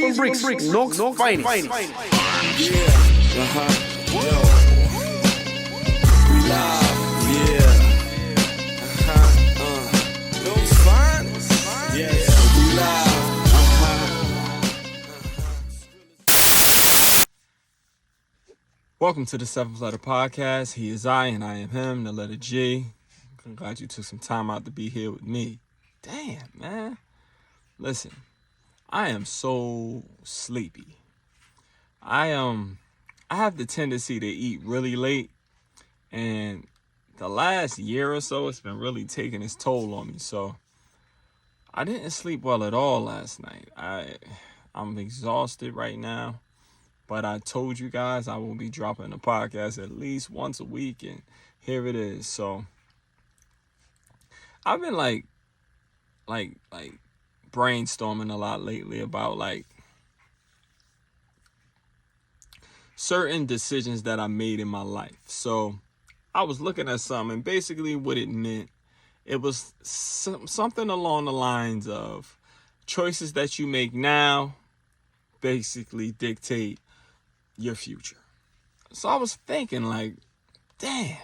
from bricks, Knox finest. Yeah, yo, we live, yeah, those finest, yeah, we live, Welcome to the Seventh Letter Podcast. He is I, and I am him, the letter G. I'm glad you took some time out to be here with me. Damn, man. Listen, I am so sleepy. I have the tendency to eat really late, and the last year or so, it's been really taking its toll on me. So I didn't sleep well at all last night. I'm exhausted right now. But I told you guys I will be dropping a podcast at least once a week, and here it is. So I've been like brainstorming a lot lately about like certain decisions that I made in my life. So I was looking at something, and basically what it meant, it was something along the lines of choices that you make now basically dictate your future. So I was thinking like, damn,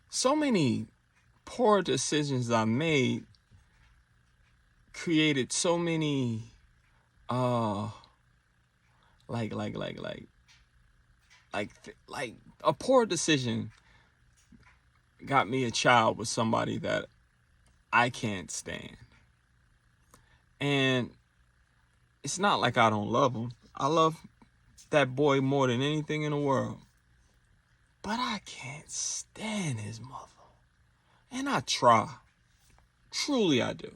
so many poor decisions I made created so many like a poor decision got me a child with somebody that I can't stand. And it's not like I don't love him. I love that boy more than anything in the world. But I can't stand his mother. And I try. Truly I do.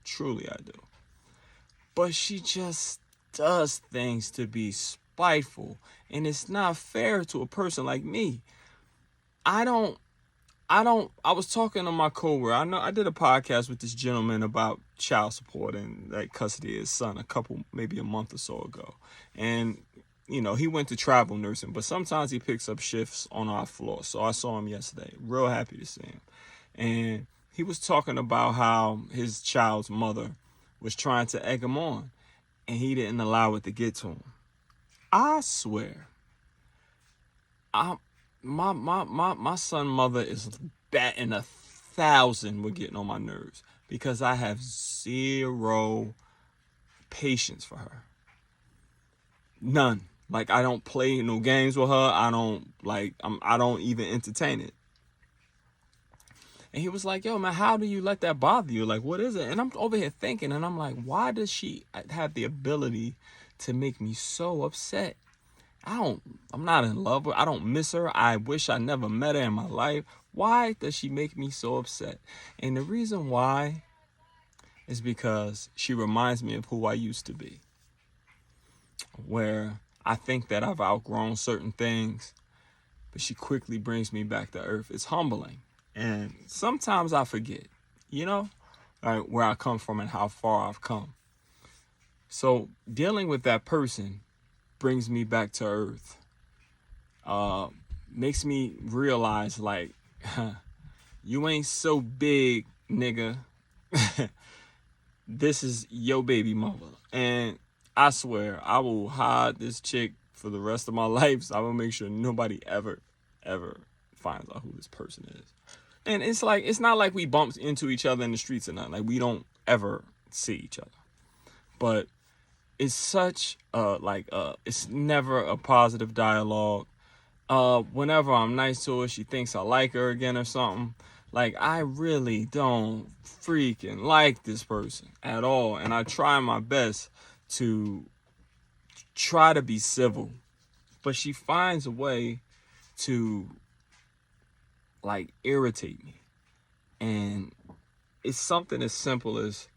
Truly I do. But she just does things to be spiteful. And it's not fair to a person like me. I was talking to my coworker. I did a podcast with this gentleman about child support and like custody of his son maybe a month or so ago. And you know, he went to travel nursing, but sometimes he picks up shifts on our floor. So I saw him yesterday. Real happy to see him. And he was talking about how his child's mother was trying to egg him on, and he didn't allow it to get to him. I swear, my son's mother is batting 1,000 with getting on my nerves because I have zero patience for her. None. Like, I don't play no games with her. I don't even entertain it. And he was like, yo, man, how do you let that bother you? Like, what is it? And I'm over here thinking, and I'm like, why does she have the ability to make me so upset? I'm not in love with her. I don't miss her. I wish I never met her in my life. Why does she make me so upset? And the reason why is because she reminds me of who I used to be. Where I think that I've outgrown certain things, but she quickly brings me back to earth. It's humbling. And sometimes I forget, you know, like where I come from and how far I've come. So dealing with that person brings me back to earth. Makes me realize like, you ain't so big, nigga. This is your baby mother. And I swear, I will hide this chick for the rest of my life. So I will make sure nobody ever finds out who this person is. And it's like, it's not like we bumped into each other in the streets or nothing. Like, we don't ever see each other. But it's such it's never a positive dialogue. Whenever I'm nice to her, she thinks I like her again or something. Like, I really don't freaking like this person at all. And I try my best to try to be civil, but she finds a way to like irritate me. And it's something as simple as,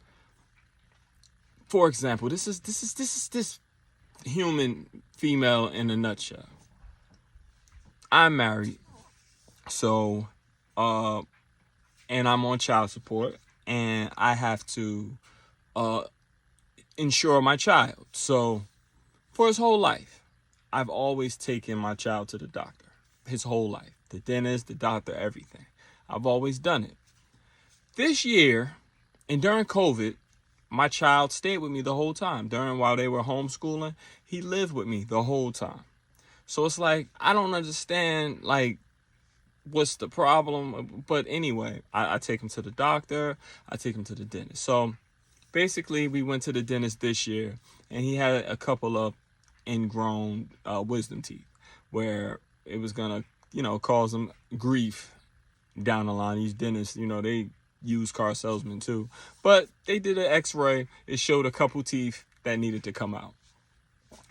for example, this is human female in a nutshell. I'm married, so and I'm on child support, and I have to insure my child. So for his whole life, I've always taken my child to the doctor. His whole life. The dentist, the doctor, everything. I've always done it. This year, and during COVID, my child stayed with me the whole time. While they were homeschooling, he lived with me the whole time. So it's like, I don't understand, like, what's the problem? But anyway, I take him to the doctor. I take him to the dentist. So basically, we went to the dentist this year, and he had a couple of ingrown wisdom teeth where it was going to, cause him grief down the line. These dentists, they used car salesmen too. But they did an x-ray. It showed a couple teeth that needed to come out.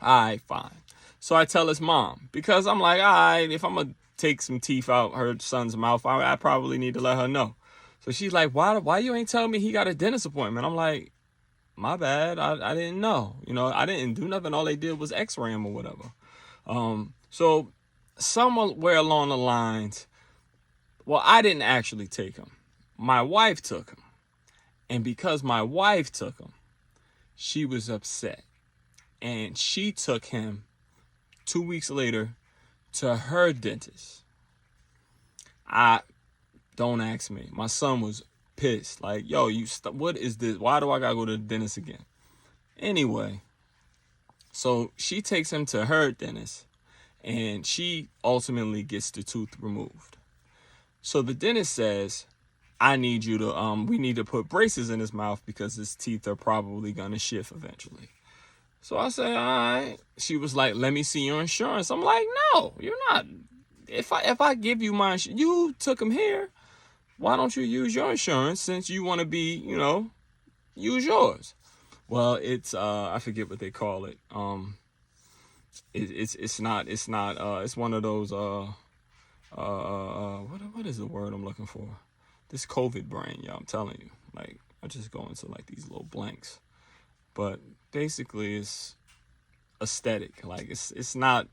All right, fine. So I tell his mom, because I'm like, all right, if I'm going to take some teeth out her son's mouth, I probably need to let her know. So she's like, why you ain't telling me he got a dentist appointment? I'm like, my bad. I didn't know. I didn't do nothing. All they did was x-ray him or whatever. So somewhere along the lines, well, I didn't actually take him. My wife took him. And because my wife took him, she was upset. And she took him 2 weeks later to her dentist. Don't ask me. My son was pissed. Like, yo, what is this? Why do I gotta go to the dentist again? Anyway, so she takes him to her dentist, and she ultimately gets the tooth removed. So the dentist says, we need to put braces in his mouth because his teeth are probably gonna shift eventually. So I said, all right. She was like, let me see your insurance. I'm like, no, you're not. If I give you my insurance, you took him here. Why don't you use your insurance since you want to be, use yours? Well, it's I forget what they call it. It's one of those what is the word I'm looking for? This COVID brain, y'all. I'm telling you, like, I just go into like these little blanks. But basically, it's aesthetic. Like, it's not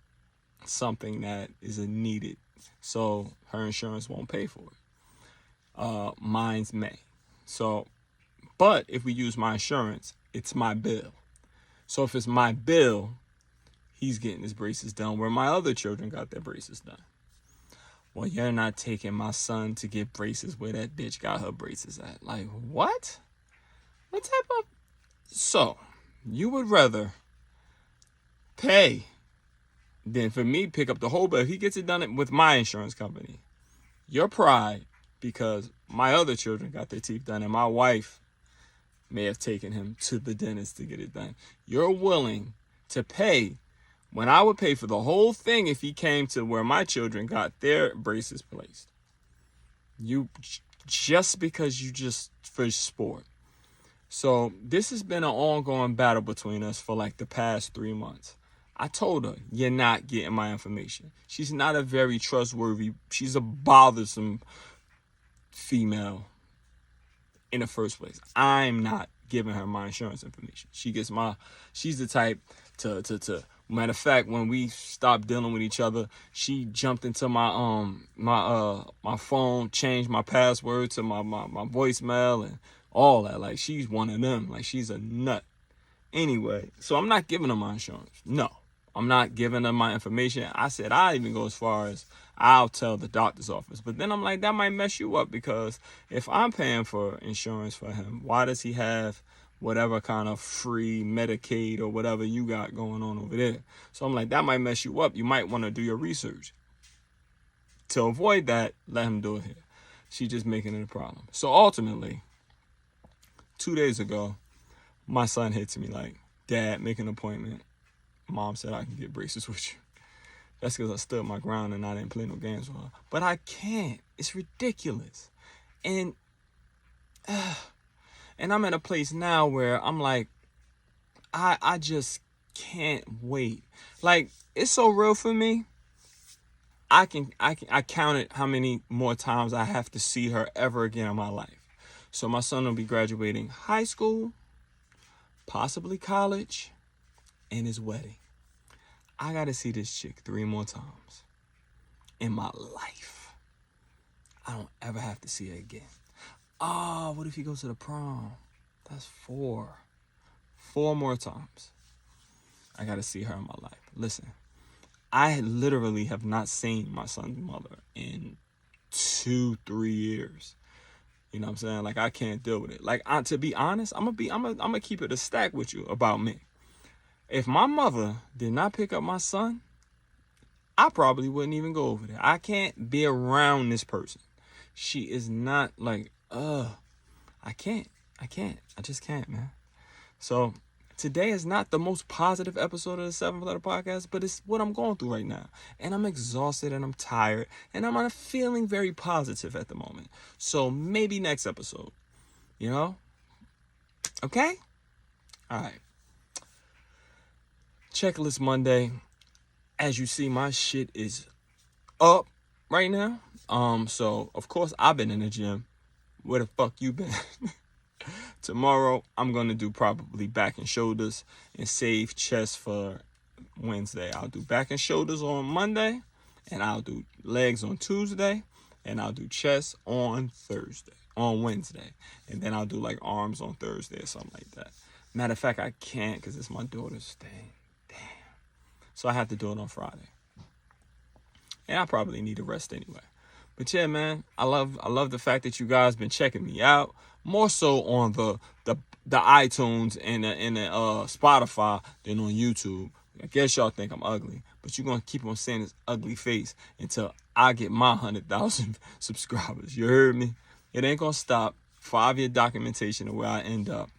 something that is needed. So her insurance won't pay for it. Mine's may. So, but if we use my insurance, it's my bill. So if it's my bill, he's getting his braces done where my other children got their braces done. Well, you're not taking my son to get braces where that bitch got her braces at. Like, what? What type of... So, you would rather pay than for me pick up the whole bill. If he gets it done with my insurance company, your pride, because my other children got their teeth done and my wife may have taken him to the dentist to get it done. You're willing to pay when I would pay for the whole thing if he came to where my children got their braces placed. Just because you just for sport. So this has been an ongoing battle between us for like the past 3 months. I told her, you're not getting my information. She's not a very trustworthy, she's a bothersome female in the first place. I'm not giving her my insurance information. She's the type to matter of fact, when we stopped dealing with each other, she jumped into my my phone, changed my password to my voicemail and all that. Like, she's one of them. Like, she's a nut. Anyway, so I'm not giving her my insurance. No, I'm not giving her my information. I said I even go as far as I'll tell the doctor's office. But then I'm like, that might mess you up, because if I'm paying for insurance for him, why does he have whatever kind of free Medicaid or whatever you got going on over there? So I'm like, that might mess you up. You might want to do your research. To avoid that, let him do it here. She's just making it a problem. So ultimately, 2 days ago, my son hit to me like, Dad, make an appointment. Mom said I can get braces with you. That's because I stood my ground and I didn't play no games with her. But I can't. It's ridiculous. And I'm in a place now where I'm like, I just can't wait. Like, it's so real for me. I counted how many more times I have to see her ever again in my life. So my son will be graduating high school, possibly college, and his wedding. I got to see this chick 3 more times in my life. I don't ever have to see her again. Oh, what if he goes to the prom? That's 4. 4 more times I got to see her in my life. Listen, I literally have not seen my son's mother in 2-3 years. You know what I'm saying? Like, I can't deal with it. Like, to be honest, I'm gonna keep it a stack with you about me. If my mother did not pick up my son, I probably wouldn't even go over there. I can't be around this person. She is not like, I can't. I just can't, man. So today is not the most positive episode of the 7th Letter Podcast, but it's what I'm going through right now. And I'm exhausted and I'm tired and I'm not feeling very positive at the moment. So maybe next episode, you know? Okay? All right. Checklist Monday. As you see, my shit is up right now. So of course I've been in the gym. Where the fuck you been? Tomorrow, I'm going to do probably back and shoulders and save chest for Wednesday. I'll do back and shoulders on Monday, and I'll do legs on Tuesday, and I'll do chest on Wednesday. And then I'll do like arms on Thursday or something like that. Matter of fact, I can't because it's my daughter's thing. Damn. So I have to do it on Friday. And I probably need a rest anyway. But yeah, man, I love the fact that you guys been checking me out. More so on the iTunes and the Spotify than on YouTube. I guess y'all think I'm ugly, but you're gonna keep on saying this ugly face until I get my 100,000 subscribers. You heard me? It ain't gonna stop. 5-year documentation of where I end up.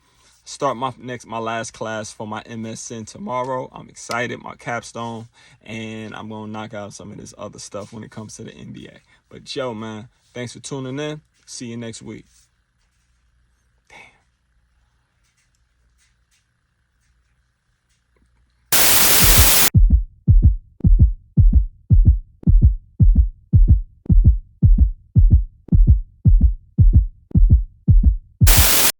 Start my last class for my MSN tomorrow. I'm excited, my capstone, and I'm gonna knock out some of this other stuff when it comes to the NBA. But yo, man, thanks for tuning in. See you next week.